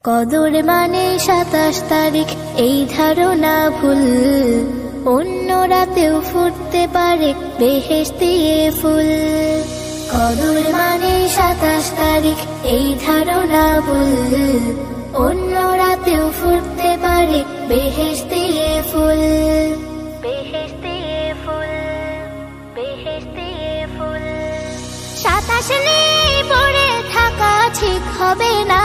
কদর মানে 27 তারিখ এই ধারণা ভুল, অন্য রাতেও ফুটতে পারে বেহেশতি ফুল। কদর মানে 27 তারিখ এই ধারণা ভুল, অন্য রাতেও ফুটতে পারে বেহেশতি ফুল। বেহেশতি ফুল, বেহেশতি ফুল। 27 নেই পড়ে থাকা ঠিক হবে না